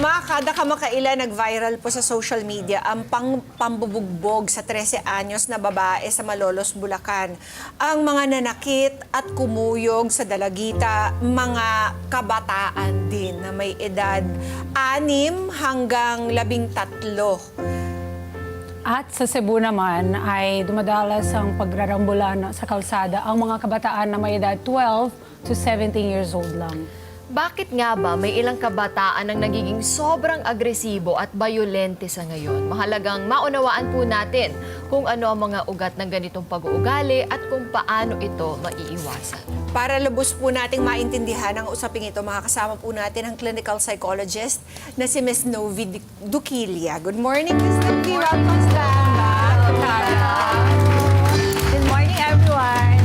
Mga kada kamakailan, nag-viral po sa social media ang pambubugbog sa 13 anyos na babae sa Malolos, Bulacan. Ang mga nanakit at kumuyog sa dalagita, mga kabataan din na may edad 6 hanggang 13. At sa Cebu naman ay dumadalas ang pagrarambulan sa kalsada ang mga kabataan na may edad 12 to 17 years old lang. Bakit nga ba may ilang kabataan ang nagiging sobrang agresibo at bayolente sa ngayon? Mahalagang maunawaan po natin kung ano ang mga ugat ng ganitong pag-uugali at kung paano ito maiiwasan. Para lubos po nating maintindihan ang usaping ito, makakasama po natin ang clinical psychologist na si Ms. Novi Duquilia. Good morning, Ms. Novi. Welcome back. Good morning, everyone.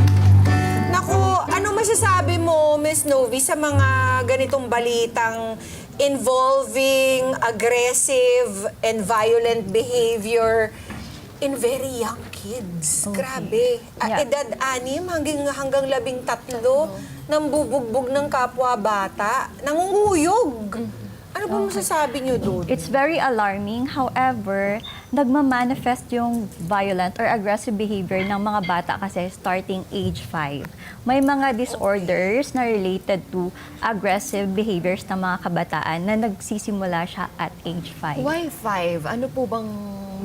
Naku, ano masasabi mo, Ms. Novi, sa mga ganitong balitang involving aggressive and violent behavior in very young kids? Okay. Grabe. Yeah. Edad 6 hanggang 13, nambubugbog ng kapwa bata, nangunguyog. Ano ba masasabi niyo doon? It's very alarming. However, nagmamanifest yung violent or aggressive behavior ng mga bata kasi starting age 5. May mga disorders na related to aggressive behaviors ng mga kabataan na nagsisimula siya at age 5. Why 5? Ano po bang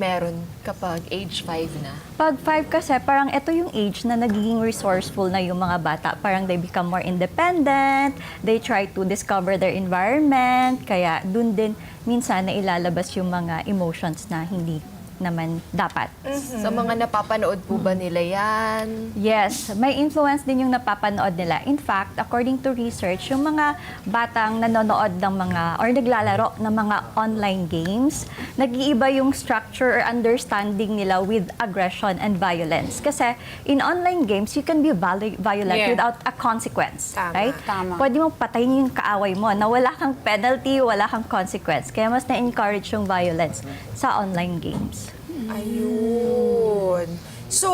meron kapag age 5 na? Pag 5 kasi, parang ito yung age na nagiging resourceful na yung mga bata. Parang they become more independent, they try to discover their environment, kaya dun din minsan na ilalabas yung mga emotions na hindi naman dapat. Sa mga napapanood po ba nila yan? Yes, may influence din yung napapanood nila. In fact, according to research, yung mga batang nanonood ng mga or naglalaro ng mga online games, nag-iiba yung structure or understanding nila with aggression and violence. Kasi in online games, you can be violent Yeah. without a consequence. Tama, Right? tama. Pwede mong patayin yung kaaway mo na wala kang penalty, wala kang consequence. Kaya mas na-encourage yung violence sa online games. Ayun. So,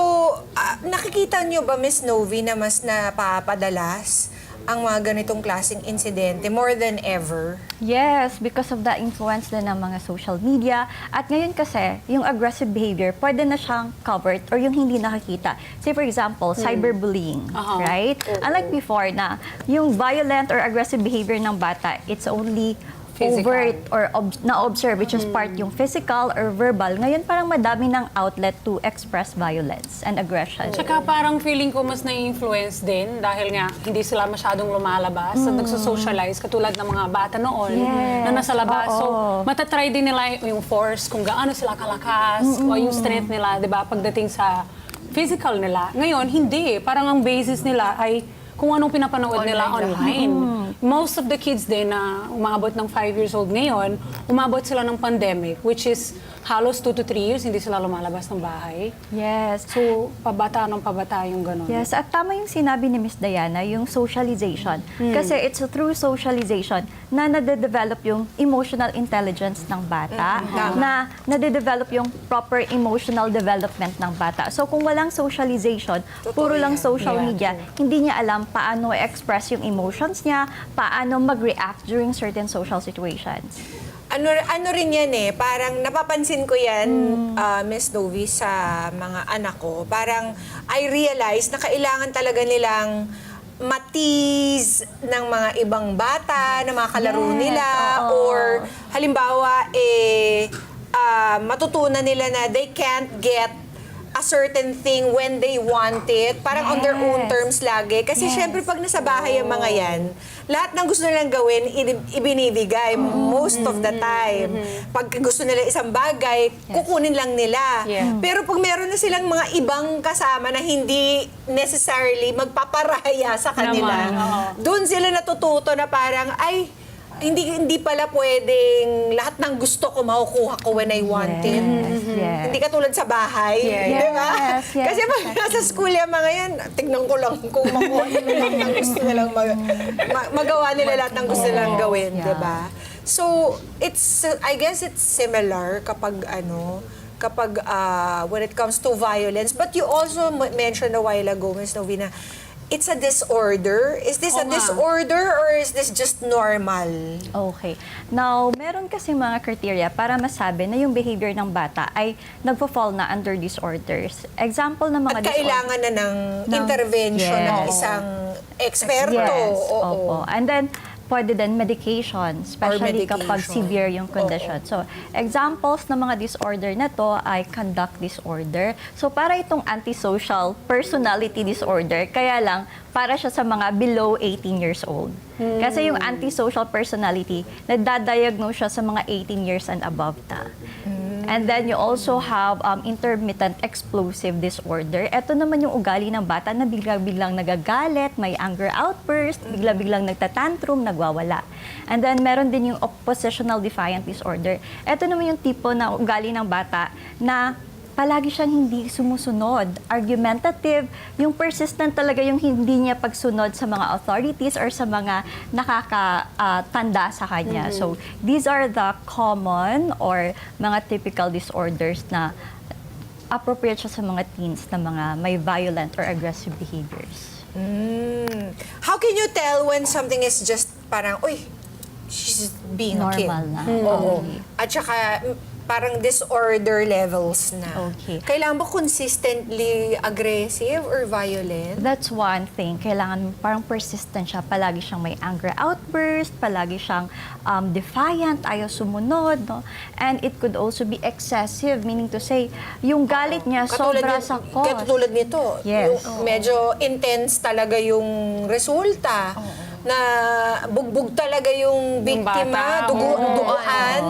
nakikita niyo ba, Miss Novi, na mas napapadalas ang mga ganitong klaseng insidente more than ever? Yes, because of the influence din ng mga social media. At ngayon kasi, yung aggressive behavior, pwede na siyang covered or yung hindi nakikita. Say for example, cyberbullying, right? Unlike before na yung violent or aggressive behavior ng bata, it's only Physical. overt or na-observe, which is part yung physical or verbal. Ngayon parang madami ng outlet to express violence and aggression. Tsaka parang feeling ko mas na-influence din dahil nga hindi sila masyadong lumalabas at nagsusocialize katulad ng mga bata noon Yes. na nasa labas. Oo. So, matatry din nila yung force kung gaano sila kalakas o yung strength nila, di ba, pagdating sa physical nila. Ngayon, hindi. Parang ang basis nila ay kung anong pinapanood nila online. Most of the kids din na umabot ng 5 years old ngayon, umabot sila ng pandemic, which is halos 2 to 3 years, hindi sila lumalabas ng bahay. Yes. So, pabata ng pabata yung gano'n. Yes, at tama yung sinabi ni Miss Diana, yung socialization. Kasi it's through socialization na nade-develop yung emotional intelligence ng bata, na nade-develop yung proper emotional development ng bata. So kung walang socialization, puro lang social media, hindi niya alam paano i-express yung emotions niya, paano mag-react during certain social situations. Ano rin yan parang napapansin ko yan, Miss Novi, sa mga anak ko. Parang I realize na kailangan talaga nilang matiz ng mga ibang bata, ng mga kalaro nila, or halimbawa, matutunan nila na they can't get a certain thing when they want it. Parang on their own terms lagi. Kasi syempre pag nasa bahay ang mga yan, lahat ng gusto nilang gawin, ibinibigay most of the time. Pag gusto nila isang bagay, kukunin lang nila. Pero pag meron na silang mga ibang kasama na hindi necessarily magpaparaya sa kanila, doon sila natututo na parang, ay, hindi pala pwedeng lahat ng gusto ko makukuha ko when I want it. Yes. Hindi katulad sa bahay, di ba? Yes, yes. Kasi pag nasa school yung mga yan, tignan ko lang kung makuha nila lahat ng gusto nilang magawa nila lahat ng gusto nilang gawin, di ba? So, I guess it's similar kapag when it comes to violence. But you also mentioned a while ago, Ms. Novina, it's a disorder? Is this a Oo nga. disorder or is this just normal? Okay. Now, meron kasi mga criteria para masabi na yung behavior ng bata ay nagpo-fall na under disorders. Example ng mga At kailangan na ng intervention ng Yes. isang eksperto. Yes, Oo. opo. And then, pwede din medication, especially kapag medication. severe yung condition. So, examples ng mga disorder na to ay conduct disorder. So, para itong antisocial personality disorder, kaya lang, para siya sa mga below 18 years old. Kasi yung antisocial personality, nadadiagnose siya sa mga 18 years and above na. And then you also have intermittent explosive disorder. Ito naman yung ugali ng bata na bigla-biglang nagagalit, may anger outburst, bigla-biglang nagtatantrum, nagwawala. And then meron din yung oppositional defiant disorder. Ito naman yung tipo na ugali ng bata na palagi siyang hindi sumusunod, argumentative, yung persistent talaga yung hindi niya pagsunod sa mga authorities or sa mga nakakatanda sa kanya. So, these are the common or mga typical disorders na appropriate siya sa mga teens na mga may violent or aggressive behaviors. How can you tell when something is just parang, uy, she's being a kid? Normal na. Oo. Okay. At saka, parang disorder levels na. Okay. Kailangan ba consistently aggressive or violent? That's one thing. Kailangan parang persistent siya. Palagi siyang may anger outburst, palagi siyang defiant, ayaw sumunod. No? And it could also be excessive, meaning to say, yung galit niya sobra sa cause. Katulad nito. Yes. Yung medyo intense talaga yung resulta. Na bugbog talaga yung biktima, bata, oo. duguan.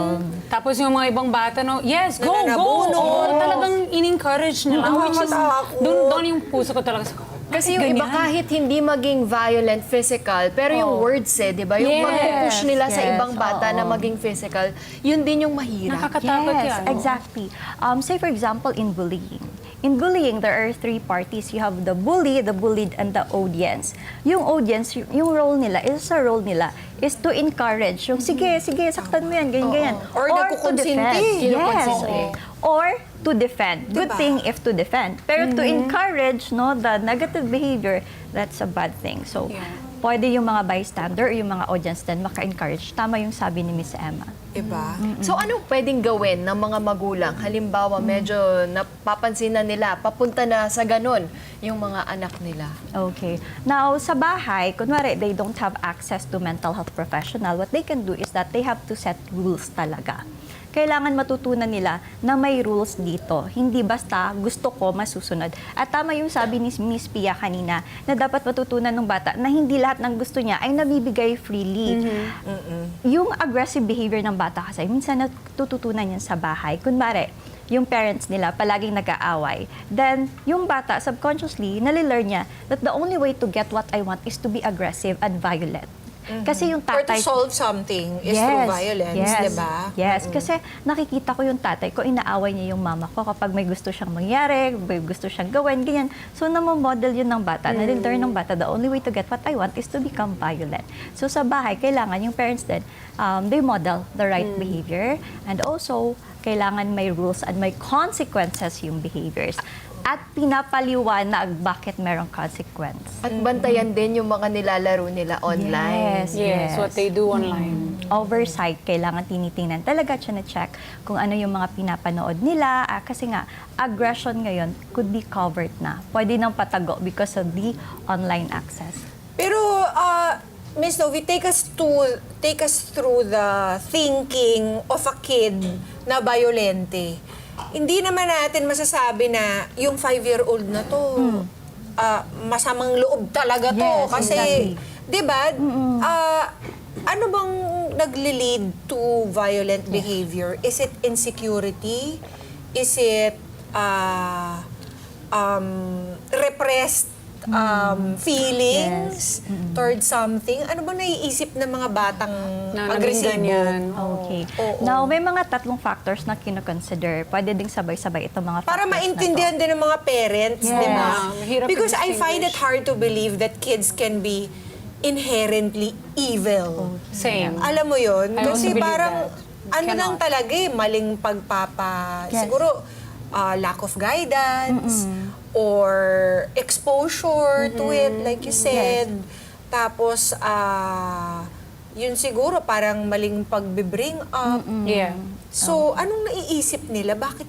Tapos yung mga ibang bata, no, yes, go, go! Nananabunot. Oo, talagang in-encourage nila. Which is, Nakakatakot. doon yung puso ko talaga sa Kasi yung iba kahit hindi maging violent physical, pero yung words di ba? Yung Yes. mag-push nila sa Yes, ibang bata na maging physical, yun din yung mahirap. Nakakatakot yan. Exactly. Say for example, in bullying. In bullying, there are three parties. You have the bully, the bullied, and the audience. Yung audience, yung role nila, is to encourage. Yung, sige, saktan mo yan, ganyan. Or to nagkukonsinti. defend. Yes. Kinukonsinti. Or to defend. Good Diba? thing if to defend. Pero to encourage the negative behavior, that's a bad thing. So, pwede yung mga bystander o yung mga audience din maka-encourage. Tama yung sabi ni Miss Emma. Diba? So anong pwedeng gawin ng mga magulang? Halimbawa, medyo napapansin na nila, papunta na sa ganun yung mga anak nila. Okay. Now, sa bahay, kunwari, they don't have access to mental health professional, what they can do is that they have to set rules talaga. Kailangan matutunan nila na may rules dito. Hindi basta gusto ko masusunod. At tama yung sabi ni Miss Pia kanina na dapat matutunan ng bata na hindi lahat ng gusto niya ay nabibigay freely. Yung aggressive behavior ng bata kasi minsan natututunan yan sa bahay. Kunwari, yung parents nila palaging nag-aaway. Then, yung bata, subconsciously, nalilearn niya that the only way to get what I want is to be aggressive and violent. Kasi yung Or to tatay... solve something is through violence, diba? Yes, kasi nakikita ko yung tatay ko, inaaway niya yung mama ko kapag may gusto siyang mangyari, may gusto siyang gawin, ganyan. So, namomodel yun ng bata, nalilearn ng bata, the only way to get what I want is to become violent. So, sa bahay, kailangan yung parents din, they model the right behavior and also, kailangan may rules and may consequences yung behaviors. At pinapaliwanag bakit merong consequence. At bantayan din yung mga nilalaro nila online. Yes, what they do online. Oversight, kailangan tinitingnan. Talaga check kung ano yung mga pinapanood nila. Kasi nga, aggression ngayon could be covered na. Pwede nang patago because of the online access. Pero, Miss Novi, take us through the thinking of a kid na violente. Hindi naman natin masasabi na yung 5-year-old na to, masamang loob talaga to. Yes, Kasi, exactly. di ba, ano bang nagli-lead to violent behavior? Is it insecurity? Is it repressed feelings towards something? Ano ba naiisip ng mga batang Na agresibo? ganyan. Okay. Oo. Now, may mga tatlong factors na kino-consider. Pwede ding sabay-sabay itong mga factors Para maintindihan na to. din ng mga parents, Yes. di ba? Mahirap Because I find it i-distinguish. hard to believe that kids can be inherently evil. Same. Alam mo yun? I also Kasi believe parang, that. ano lang Cannot. talaga maling pagpapa... Yes. Siguro, lack of guidance or exposure to it, like you said. Tapos, yun siguro parang maling pag-bring up. Yeah. So, anong naiisip nila? Bakit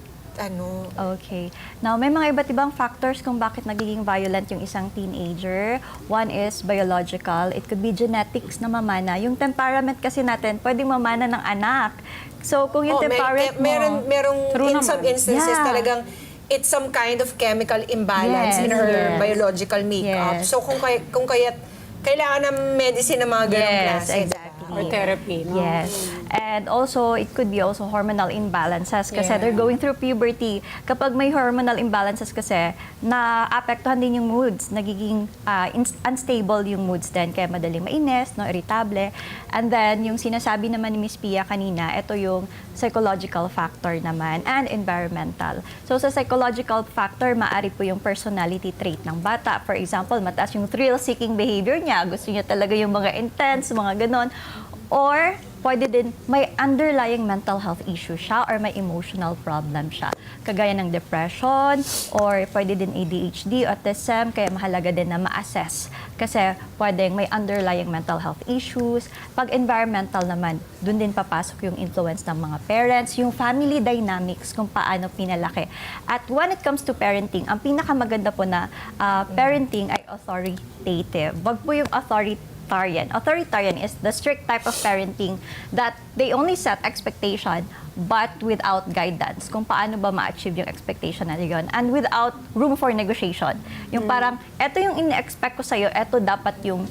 Okay. Now, may mga iba't ibang factors kung bakit nagiging violent yung isang teenager. One is biological. It could be genetics na mamana. Yung temperament kasi natin, pwedeng mamana ng anak. So, kung yung temperament mo... merong True in some naman. instances Yeah. talagang it's some kind of chemical imbalance in her biological makeup. Yes. So, kung kaya't kailangan ng medicine ng mga ganong Yes, klase. exactly. Or therapy, no? Yes. And also, it could be also hormonal imbalances kasi Yeah. they're going through puberty. Kapag may hormonal imbalances kasi, naapektuhan din yung moods. Nagiging unstable yung moods din. Kaya madaling mainis, no, irritable. And then, yung sinasabi naman ni Miss Pia kanina, ito yung psychological factor naman and environmental. So, sa psychological factor, maari po yung personality trait ng bata. For example, mataas yung thrill-seeking behavior niya. Gusto niya talaga yung mga intense, mga ganon. Or, pwede din may underlying mental health issue siya or may emotional problem siya. Kagaya ng depression or pwede din ADHD, autism, kaya mahalaga din na ma-assess. Kasi pwedeng may underlying mental health issues. Pag environmental naman, dun din papasok yung influence ng mga parents, yung family dynamics, kung paano pinalaki. At when it comes to parenting, ang pinakamaganda po na parenting ay authoritative. Wag po yung authoritarian. Authoritarian is the strict type of parenting that they only set expectation but without guidance kung paano ba ma-achieve yung expectation na yun and without room for negotiation. Yung parang, eto yung in-expect ko sa'yo, eto dapat yung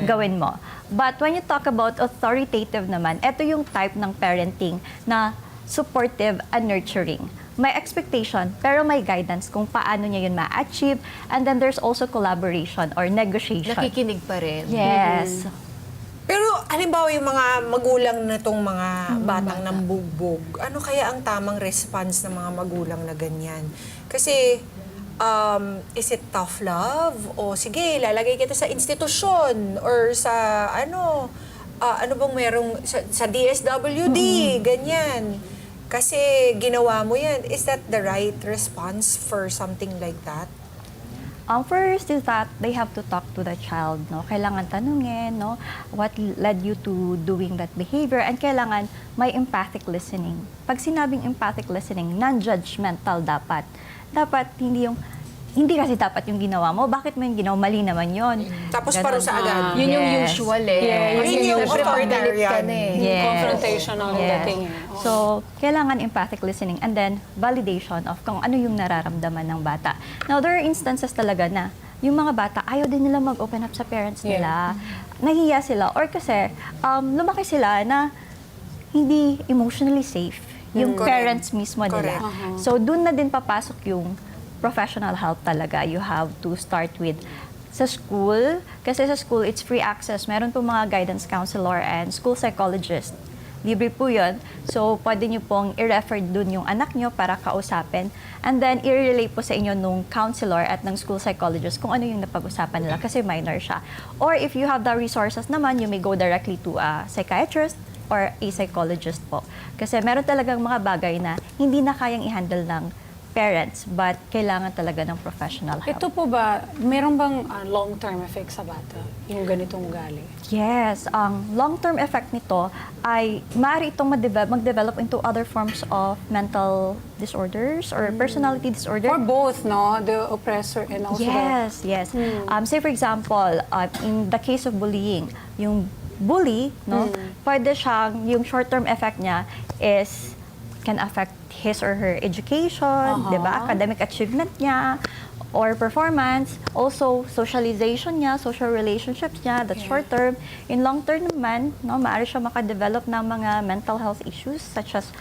gawin mo. But when you talk about authoritative naman, eto yung type ng parenting na supportive and nurturing. May expectation, pero may guidance kung paano niya yun ma-achieve. And then there's also collaboration or negotiation. Nakikinig pa rin. Yes. Pero halimbawa yung mga magulang na tong mga batang nambugbog, ano kaya ang tamang response ng mga magulang na ganyan? Kasi, is it tough love? O sige, lalagay kita sa institusyon or sa ano bang merong sa DSWD, ganyan. Kasi ginawa mo yan. Is that the right response for something like that? First is that they have to talk to the child, no? Kailangan tanungin, no? What led you to doing that behavior? And kailangan may empathic listening. Pag sinabing empathic listening, non-judgmental dapat. Dapat hindi kasi dapat yung ginawa mo. Bakit mo yung ginawa? Mali naman yun. Tapos Ganon. parusa agad. Yun yung Yes. usual eh. Yeah, yun yung Siyempre, pag galit ka authoritarian. na eh. Yes. Confrontational yung Yes. dating eh. Oo. So, kailangan empathic listening and then validation of kung ano yung nararamdaman ng bata. Now, there are instances talaga na yung mga bata, ayaw din nila mag-open up sa parents nila. Nahiya sila. Or kasi, lumaki sila na hindi emotionally safe yung Correct. parents mismo nila. Correct. So, dun na din papasok yung professional help talaga. You have to start with sa school. Kasi sa school, it's free access. Meron po mga guidance counselor and school psychologist. Libre po yun. So, pwede nyo pong i-refer dun yung anak nyo para kausapin. And then, i-relay po sa inyo nung counselor at ng school psychologist kung ano yung napag-usapan nila kasi minor siya. Or if you have the resources naman, you may go directly to a psychiatrist or a psychologist po. Kasi meron talagang mga bagay na hindi na kayang i-handle ng parents, but kailangan talaga ng professional help. Ito po ba, meron bang long-term effect sa bata? Yung ganitong ugali? Yes, ang long-term effect nito ay maaari itong mag-develop into other forms of mental disorders or personality disorder. For both, no? The oppressor and also Yes, yes. Say for example, in the case of bullying, yung bully, no, pwede siyang, yung short-term effect niya is can affect his or her education, di ba? Academic achievement niya, or performance. Also, socialization niya, social relationships niya, that's short term. In long term naman, no, maaari siya makadevelop ng mga mental health issues such as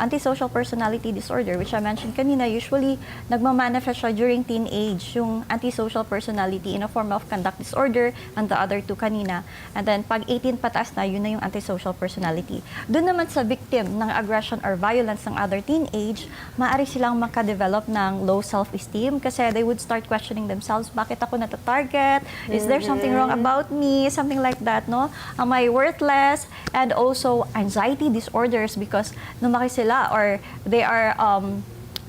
antisocial personality disorder, which I mentioned kanina. Usually, nagmamanifest siya during teenage, yung antisocial personality in a form of conduct disorder, and the other two kanina. And then, pag 18 pataas na, yun na yung antisocial personality. Doon naman sa victim ng aggression or violence ng other teenage, maaari silang makadevelop ng low self-esteem kasi they would start questioning themselves, bakit ako nata-target? Is there something wrong about me? Something like that, no? Am I worthless? And also, anxiety disorders because lumaki sila or they are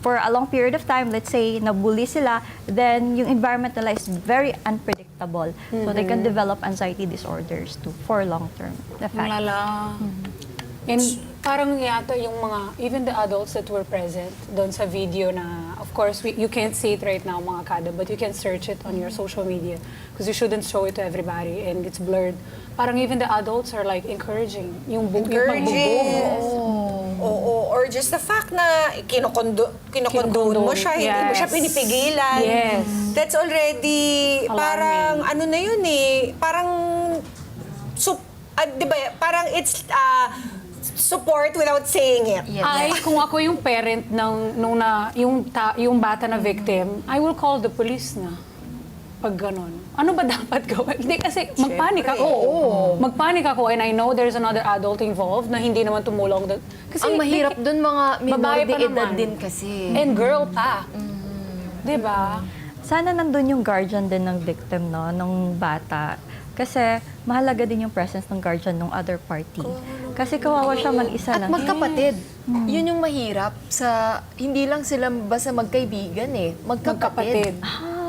for a long period of time, let's say, nabully sila, then yung environment nila is very unpredictable. So they can develop anxiety disorders too for long-term Ang effect. lala. And parang yata yung mga, even the adults that were present doon sa video na, of course, you can't see it right now, mga kada, but you can search it on your social media because you shouldn't show it to everybody and it's blurred. Parang even the adults are like encouraging yung Encouraging. pagbubuo. Oo, or just the fact na kinokondone mo siya, hindi mo siya Yes. pinipigilan. Yes. That's already, Alarming. parang ano na yun eh, parang, di ba, parang it's support without saying it. Yes. Ay, kung ako yung parent yung bata na victim, I will call the police na. Pag ganon. Ano ba dapat gawin? Hindi kasi magpanik ako. Magpanik ako and I know there's another adult involved na hindi naman tumulong. Kasi Ang mahirap dun mga minor Babae de pa edad naman. din kasi. And girl pa. Diba? Sana nandun yung guardian din ng victim, no, nung bata. Kasi mahalaga din yung presence ng guardian ng other party. Kasi kawawa siya mag-isa At lang. magkapatid. Yun yung mahirap sa, hindi lang sila basta magkaibigan eh. Magkapatid.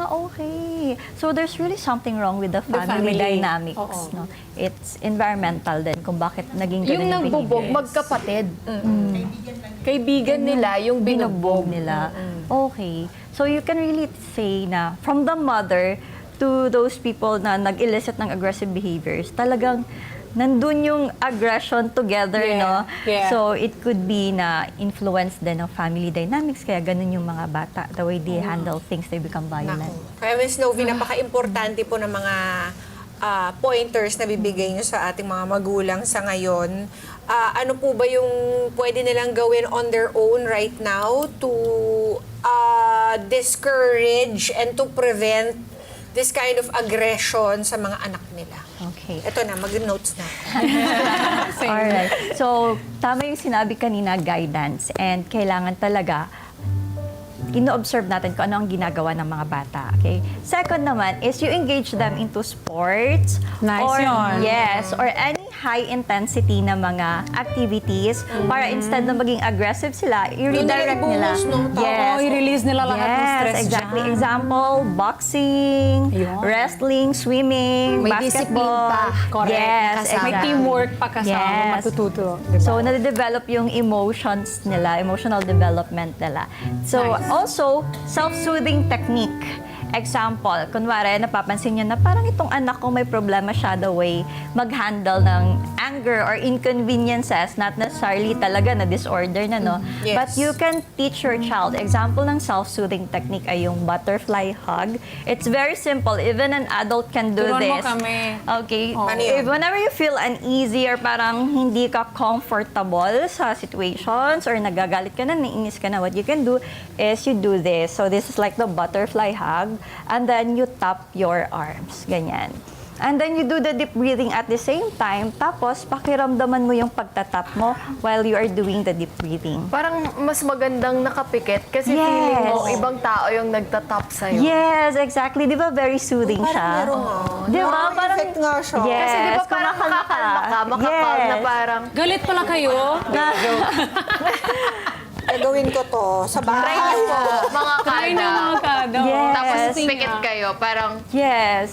Okay. So there's really something wrong with the family, family. dynamics, Oo. no? It's environmental din kung bakit naging ganun Yung nagbubog, behaviors. magkapatid. Kaibigan nila, yung binugbog. nila. Okay. So you can really say na from the mother to those people na nag-elicit ng aggressive behaviors, talagang nandun yung aggression together, Yeah. no? Yeah. So it could be na influence din ng family dynamics, kaya ganun yung mga bata, the way they handle things, they become violent. Kaya Ms. Novi, napaka-importante po ng mga pointers na bibigay nyo sa ating mga magulang sa ngayon. Ano po ba yung pwede nilang gawin on their own right now to discourage and to prevent this kind of aggression sa mga anak nila? Okay. Ito na, mag-notes na. Alright. So, tama yung sinabi kanina, guidance. And kailangan talaga ino-observe natin kung ano ang ginagawa ng mga bata. Okay? Second naman is you engage them into sports. Nice or, yun. Yes. Or any high intensity na mga activities para instead na maging aggressive sila, i-redirect nila. ibuhos, no? Oo, i-release nila lahat ng stress exactly. dyan. Example, boxing, Yun. wrestling, swimming, May basketball. discipline pa. Correct. Yes, Kasama. May exactly. teamwork pa kasama, Yes. matututo. Diba? So, nade-develop yung emotions nila, emotional development nila. So, Nice. also, self-soothing technique. Example, kunwari, napapansin nyo na parang itong anak ko may problema siya the way mag-handle ng anger or inconveniences, not necessarily talaga na disorder na, no? Yes. But you can teach your child. Example ng self-soothing technique ay yung butterfly hug. It's very simple. Even an adult can do Turuan mo this. kami. Okay. Ano yun? Whenever you feel uneasy or parang hindi ka comfortable sa situations or nagagalit ka na, naiinis ka na, what you can do is you do this. So this is like the butterfly hug. And then you tap your arms. Ganyan. And then you do the deep breathing at the same time. Tapos, pakiramdaman mo yung pagtatap mo while you are doing the deep breathing. Parang mas magandang nakapikit kasi Yes. feeling mo ibang tao yung nagtatap sa'yo. Yes, exactly. Di ba very soothing siya? Parang meron nga. Di ba? Parang, Effect nga siya. Yes, Kasi di ba parang kumakalma makakalma ka, makakal na Yes. parang, Galit pala kayo. Gagawin ko to sa bahay. try niyo po, mga Try na kada. mga kada. Yes. Tapos Tingnan. pikit kayo, parang, Yes.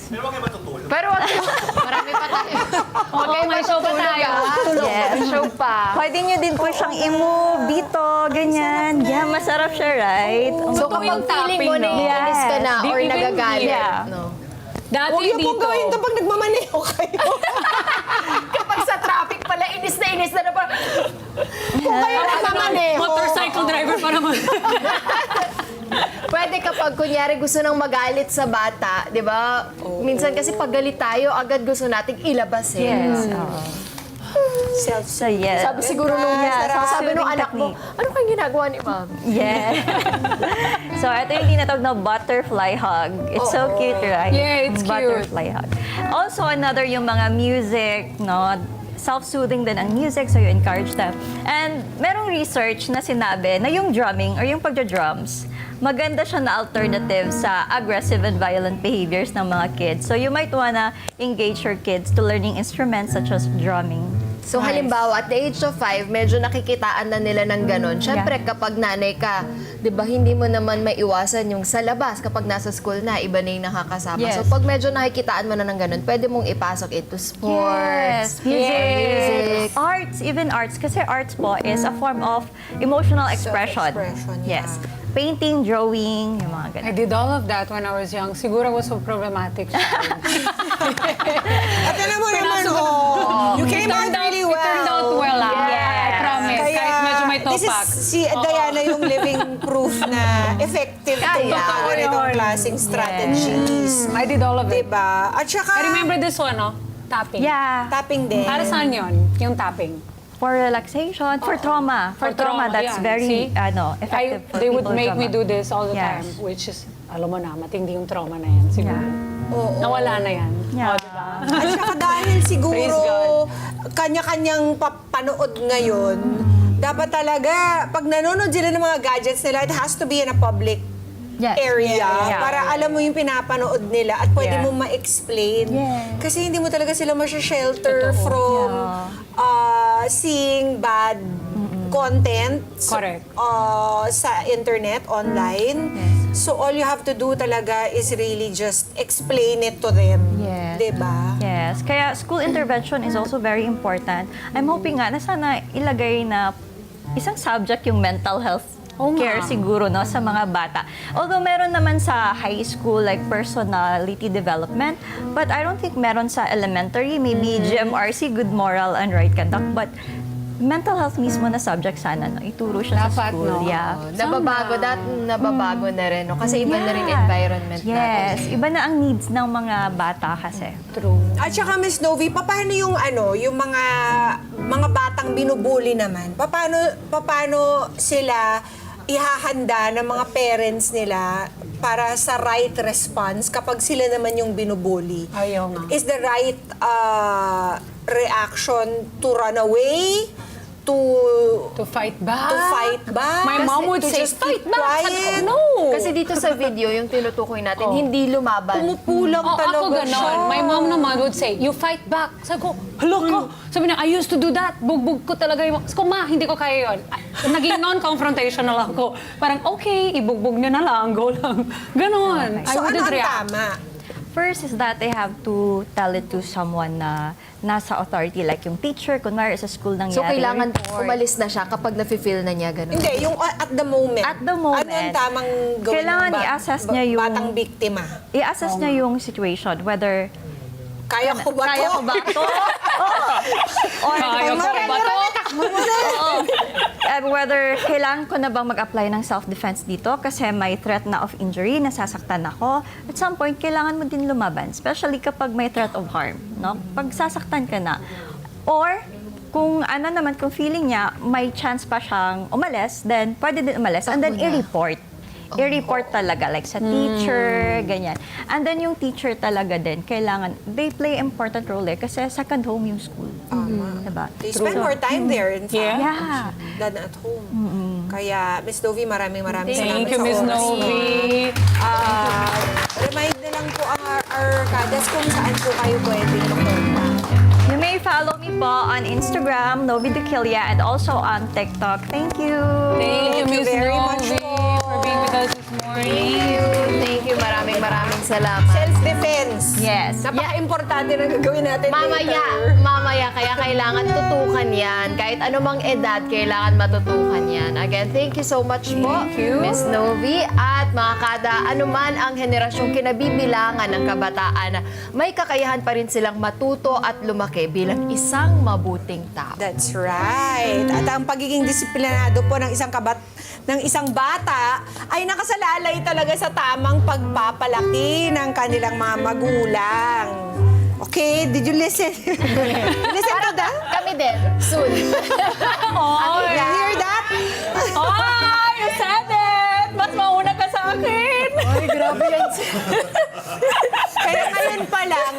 pero wag kayo, marami pa tayo. Huwag Oo, kayo may show pa matutulog, tayo. ah. Yes. May show pa. Pwede nyo din po siyang i-move dito, ganyan. Yeah, masarap siya, right? So Totoo yung kapag feeling mo tapping, no? naiinis ka na Yes. or Even nagagalit, yeah. no? Dati Huwag niyo dito. pong gawin ito pag nagmamaneho kayo. Kapag sa traffic pala, inis na parang, Kung kayo nagmamaneho. Motorcycle driver pa naman. pwede kapag kunyari gusto nang magalit sa bata, di ba? Minsan kasi pag galit tayo, agad gusto nating ilabas eh. Yes. So, yes. Sabi siguro nung sabi nung Soothing anak mo, technique. ano kayong ginagawa ni ma'am? Yeah. So, ito yung tinatawag na butterfly hug. It's so cute, right? Yeah, it's cute. Butterfly hug. Also, another yung mga music, no? Self-soothing din ang music, so you encourage them. And merong research na sinabi na yung drumming or yung pagja-drums, maganda siya na alternative sa aggressive and violent behaviors ng mga kids. So you might wanna engage your kids to learning instruments such as drumming. So halimbawa, at the age of 5, medyo nakikitaan na nila ng ganun. Siyempre, kapag nanay ka, di ba, hindi mo naman maiwasan yung sa labas. Kapag nasa school na, iba na yung nakakasama. Yes. So pag medyo nakikitaan mo na ng ganun, pwede mong ipasok into sports, Yes, music, music. arts, even arts. Kasi arts po is a form of emotional expression. Self-expression, yeah. Yes. Painting, drawing, yung mga ganun. I did all of that when I was young. Siguro was so problematic. At alam mo naman, you came out really well. It turned out well. I promise. Kaya, Kahit medyo may this is topak. si Diana yung living proof na effective itong mga ganitong klaseng strategies. I did all of it. Diba? At saka, I remember this one, no? Tapping. Yeah. tapping din. Para saan yun? Yung tapping. For relaxation, for trauma. For trauma, that's yeah. very See? effective for They people would with make me trauma. do this all the Yes. time, which is, alam mo na, matindi yung trauma na yan. Siguro. Yeah. Oo. Nawala na yan. Yeah. O, diba? At saka dahil Praise siguro God. kanya-kanyang papanood ngayon, dapat talaga, pag nanonood sila ng mga gadgets nila, it has to be in a public Yes. area Yeah. para alam mo yung pinapanood nila at pwede Yeah. mo ma-explain. Yes. Kasi hindi mo talaga sila masya-shelter from seeing bad content Correct. sa internet, online. So all you have to do talaga is really just explain it to them. Yes. Diba? Yes. Kaya school intervention is also very important. I'm hoping nga na sana ilagay na isang subject yung mental health Oo care nga. siguro no sa mga bata. Although meron naman sa high school like personality development, but I don't think meron sa elementary, maybe GMRC, good moral and right conduct, but mental health mismo na subject sana no ituro siya sa Dapat, school. no? Yeah. Nababago na rin, no? Kasi iba na rin Yeah. environment natin. Yes, iba na ang needs ng mga bata kasi. True. At saka Miss Novi, paano yung yung mga batang binubuli naman? Paano sila ihahanda ng mga parents nila para sa right response kapag sila naman yung binubuli? Ayaw nga. Is the right reaction to run away? To fight back. My mom would to say, just keep fight back. Sabi ko, quiet? no. Kasi dito sa video, yung tinutukoy natin, hindi lumaban. Pumupulang talaga Ako ganon. siya. My mom naman would say, you fight back. Sabi ko, hala ka. Sabi niya, I used to do that. Bugbog ko talaga yung... Sabi ko, ma, hindi ko kaya yun. Naging non-confrontational ako. Parang, okay, ibugbog niya na lang, go lang. Ganon. I So ano wouldn't ang react. tama? First is that they have to tell it to someone na nasa authority, like yung teacher, kunwari sa school nangyari. So, kailangan report. umalis na siya kapag nafe-feel na niya ganun. Hindi, yung at the moment. At the moment. Ano ang tamang gawin Kailangan ng i-assess niya yung- batang biktima? I-assess niya yung situation, whether Kaya ko ba kaya to? ko ba ito? Or Kaya ko ba to? whether kailangan ko na bang mag-apply ng self-defense dito kasi may threat na of injury, nasasaktan ako. At some point, kailangan mo din lumaban, especially kapag may threat of harm. No? Pag sasaktan ka na. Or, kung ano naman, kung feeling niya may chance pa siyang umalis, then pwede din umalis. And then Takbo na. i-report. I-report talaga, like sa teacher, ganyan. And then yung teacher talaga din, kailangan, they play important role kasi second home yung school. Diba? They spend more time there, in fact, Yeah. than at home. Kaya, Miss Novi, maraming salamat Thank you, sa Miss oras niyo. Novi. Remind na lang po ang our kadas kung saan po kayo pwedeng mag-contact. You may follow me po on Instagram, Novi Duquilia, and also on TikTok. Thank you. Thank you, Miss very much Novi, for being with us this morning. Thank you. Maraming salamat. Self-defense. Yes. Napaka-importante na gagawin natin Mamaya, kaya kailangan tutukan yan. Kahit anumang edad, kailangan matutukan yan. Again, thank you so much po, Miss Novi. At mga kada, anuman ang henerasyong kinabibilangan ng kabataan, may kakayahan pa rin silang matuto at lumaki bilang isang mabuting tao. That's right. At ang pagiging disiplinado po ng isang bata ay nakasalalay talaga sa tamang pagpapalaki ng kanilang mga magulang. Okay, did you listen? Listen to that? Kami din, soon. Did you hear that? Ay, you said it! Mas mauna ka sa akin! Ay, grabe yan. Kaya ngayon pa lang,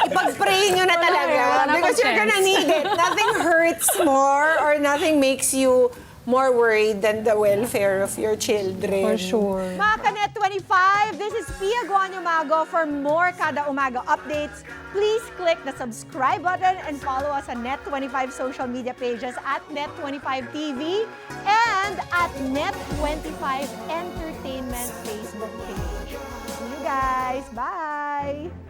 ipag-pray nyo na talaga. Wala na Because akong you're gonna chance. need it. Nothing hurts more or nothing makes you more worried than the welfare of your children. For sure. Mga Kanet 25, this is Pia Guanyo Mago. For more Kada Umaga updates, please click the subscribe button and follow us on Net25 social media pages at Net25TV and at Net25 Entertainment Facebook page. See you guys. Bye!